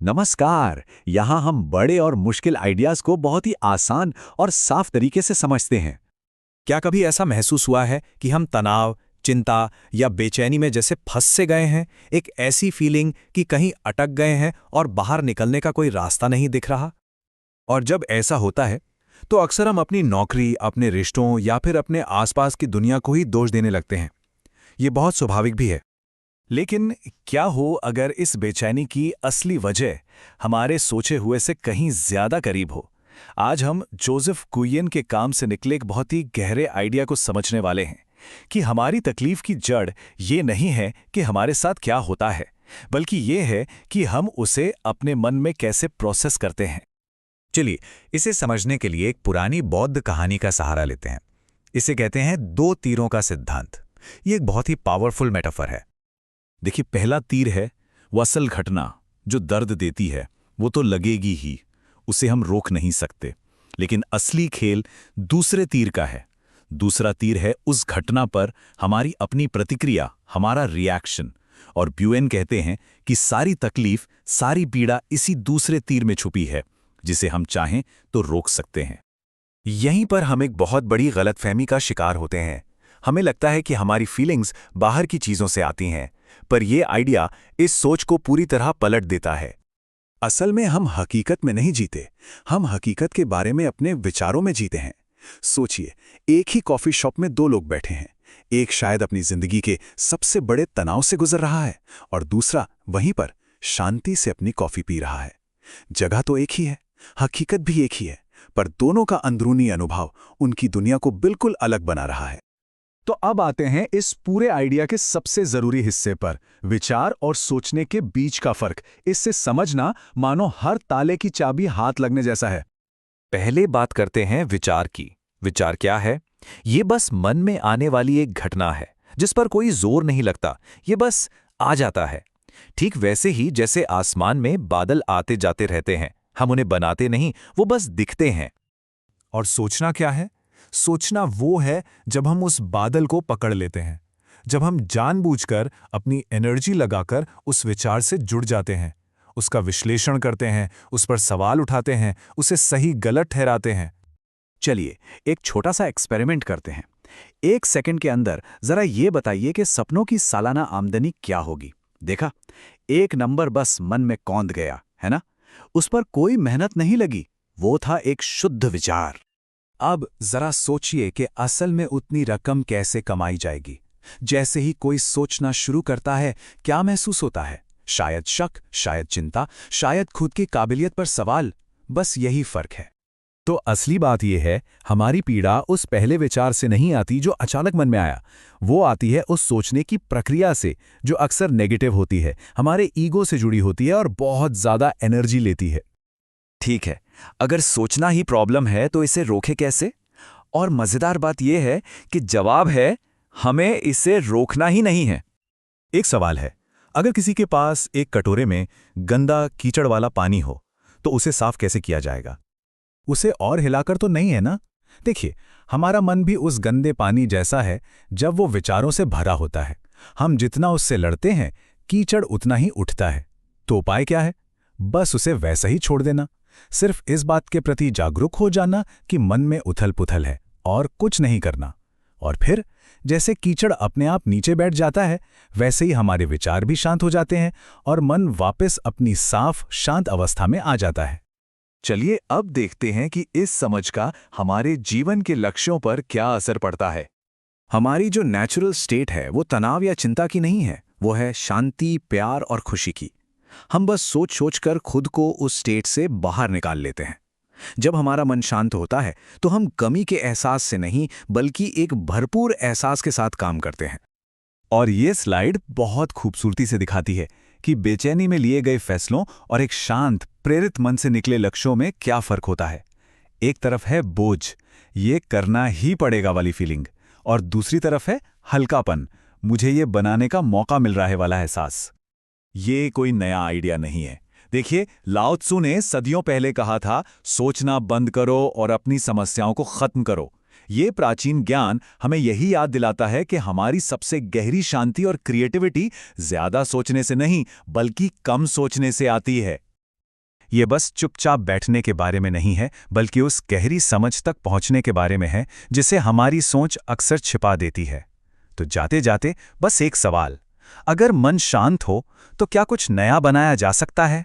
नमस्कार। यहाँ हम बड़े और मुश्किल आइडियाज को बहुत ही आसान और साफ तरीके से समझते हैं। क्या कभी ऐसा महसूस हुआ है कि हम तनाव, चिंता या बेचैनी में जैसे फंस से गए हैं, एक ऐसी फीलिंग कि कहीं अटक गए हैं और बाहर निकलने का कोई रास्ता नहीं दिख रहा? और जब ऐसा होता है तो अक्सर हम अपनी नौकरी, अपने रिश्तों या फिर अपने आसपास की दुनिया को ही दोष देने लगते हैं। ये बहुत स्वाभाविक भी है। लेकिन क्या हो अगर इस बेचैनी की असली वजह हमारे सोचे हुए से कहीं ज्यादा करीब हो? आज हम जोसेफ कुयन के काम से निकले एक बहुत ही गहरे आइडिया को समझने वाले हैं कि हमारी तकलीफ की जड़ ये नहीं है कि हमारे साथ क्या होता है, बल्कि ये है कि हम उसे अपने मन में कैसे प्रोसेस करते हैं। चलिए, इसे समझने के लिए एक पुरानी बौद्ध कहानी का सहारा लेते हैं। इसे कहते हैं दो तीरों का सिद्धांत। ये एक बहुत ही पावरफुल मेटाफर है। देखिए, पहला तीर है वो असल घटना जो दर्द देती है, वो तो लगेगी ही, उसे हम रोक नहीं सकते। लेकिन असली खेल दूसरे तीर का है। दूसरा तीर है उस घटना पर हमारी अपनी प्रतिक्रिया, हमारा रिएक्शन। और ब्यूएन कहते हैं कि सारी तकलीफ, सारी पीड़ा इसी दूसरे तीर में छुपी है, जिसे हम चाहें तो रोक सकते हैं। यहीं पर हम एक बहुत बड़ी गलतफहमी का शिकार होते हैं। हमें लगता है कि हमारी फीलिंग्स बाहर की चीजों से आती हैं, पर यह आइडिया इस सोच को पूरी तरह पलट देता है। असल में हम हकीकत में नहीं जीते, हम हकीकत के बारे में अपने विचारों में जीते हैं। सोचिए, एक ही कॉफी शॉप में दो लोग बैठे हैं। एक शायद अपनी जिंदगी के सबसे बड़े तनाव से गुजर रहा है और दूसरा वहीं पर शांति से अपनी कॉफी पी रहा है। जगह तो एक ही है, हकीकत भी एक ही है, पर दोनों का अंदरूनी अनुभव उनकी दुनिया को बिल्कुल अलग बना रहा है। तो अब आते हैं इस पूरे आइडिया के सबसे जरूरी हिस्से पर, विचार और सोचने के बीच का फर्क। इससे समझना मानो हर ताले की चाबी हाथ लगने जैसा है। पहले बात करते हैं विचार की। विचार क्या है? ये बस मन में आने वाली एक घटना है जिस पर कोई जोर नहीं लगता, ये बस आ जाता है। ठीक वैसे ही जैसे आसमान में बादल आते जाते रहते हैं, हम उन्हें बनाते नहीं, वो बस दिखते हैं। और सोचना क्या है? सोचना वो है जब हम उस बादल को पकड़ लेते हैं, जब हम जानबूझकर अपनी एनर्जी लगाकर उस विचार से जुड़ जाते हैं, उसका विश्लेषण करते हैं, उस पर सवाल उठाते हैं, उसे सही गलत ठहराते हैं। चलिए, एक छोटा सा एक्सपेरिमेंट करते हैं। 1 सेकंड के अंदर जरा ये बताइए कि सपनों की सालाना आमदनी क्या होगी। देखा, एक नंबर बस मन में कौंध गया, है ना? उस पर कोई मेहनत नहीं लगी, वो था एक शुद्ध विचार। अब जरा सोचिए कि असल में उतनी रकम कैसे कमाई जाएगी। जैसे ही कोई सोचना शुरू करता है, क्या महसूस होता है? शायद शक, शायद चिंता, शायद खुद की काबिलियत पर सवाल। बस यही फर्क है। तो असली बात यह है, हमारी पीड़ा उस पहले विचार से नहीं आती जो अचानक मन में आया। वो आती है उस सोचने की प्रक्रिया से जो अक्सर नेगेटिव होती है, हमारे ईगो से जुड़ी होती है और बहुत ज्यादा एनर्जी लेती है। ठीक है, अगर सोचना ही प्रॉब्लम है तो इसे रोके कैसे? और मजेदार बात यह है कि जवाब है, हमें इसे रोकना ही नहीं है। एक सवाल है, अगर किसी के पास एक कटोरे में गंदा कीचड़ वाला पानी हो तो उसे साफ कैसे किया जाएगा? उसे और हिलाकर तो नहीं, है ना? देखिए, हमारा मन भी उस गंदे पानी जैसा है जब वो विचारों से भरा होता है। हम जितना उससे लड़ते हैं, कीचड़ उतना ही उठता है। तो उपाय क्या है? बस उसे वैसा ही छोड़ देना। सिर्फ इस बात के प्रति जागरूक हो जाना कि मन में उथल पुथल है और कुछ नहीं करना। और फिर जैसे कीचड़ अपने आप नीचे बैठ जाता है, वैसे ही हमारे विचार भी शांत हो जाते हैं और मन वापस अपनी साफ, शांत अवस्था में आ जाता है। चलिए अब देखते हैं कि इस समझ का हमारे जीवन के लक्ष्यों पर क्या असर पड़ता है। हमारी जो नेचुरल स्टेट है वो तनाव या चिंता की नहीं है, वो है शांति, प्यार और खुशी की। हम बस सोच सोच कर खुद को उस स्टेट से बाहर निकाल लेते हैं। जब हमारा मन शांत होता है तो हम कमी के एहसास से नहीं, बल्कि एक भरपूर एहसास के साथ काम करते हैं। और ये स्लाइड बहुत खूबसूरती से दिखाती है कि बेचैनी में लिए गए फैसलों और एक शांत, प्रेरित मन से निकले लक्ष्यों में क्या फर्क होता है। एक तरफ है बोझ, ये करना ही पड़ेगा वाली फीलिंग, और दूसरी तरफ है हल्कापन, मुझे ये बनाने का मौका मिल रहा है वाला एहसास। ये कोई नया आइडिया नहीं है। देखिए, लाओ त्सु ने सदियों पहले कहा था, सोचना बंद करो और अपनी समस्याओं को खत्म करो। ये प्राचीन ज्ञान हमें यही याद दिलाता है कि हमारी सबसे गहरी शांति और क्रिएटिविटी ज्यादा सोचने से नहीं, बल्कि कम सोचने से आती है। ये बस चुपचाप बैठने के बारे में नहीं है, बल्कि उस गहरी समझ तक पहुंचने के बारे में है जिसे हमारी सोच अक्सर छिपा देती है। तो जाते जाते बस एक सवाल, अगर मन शांत हो तो क्या कुछ नया बनाया जा सकता है?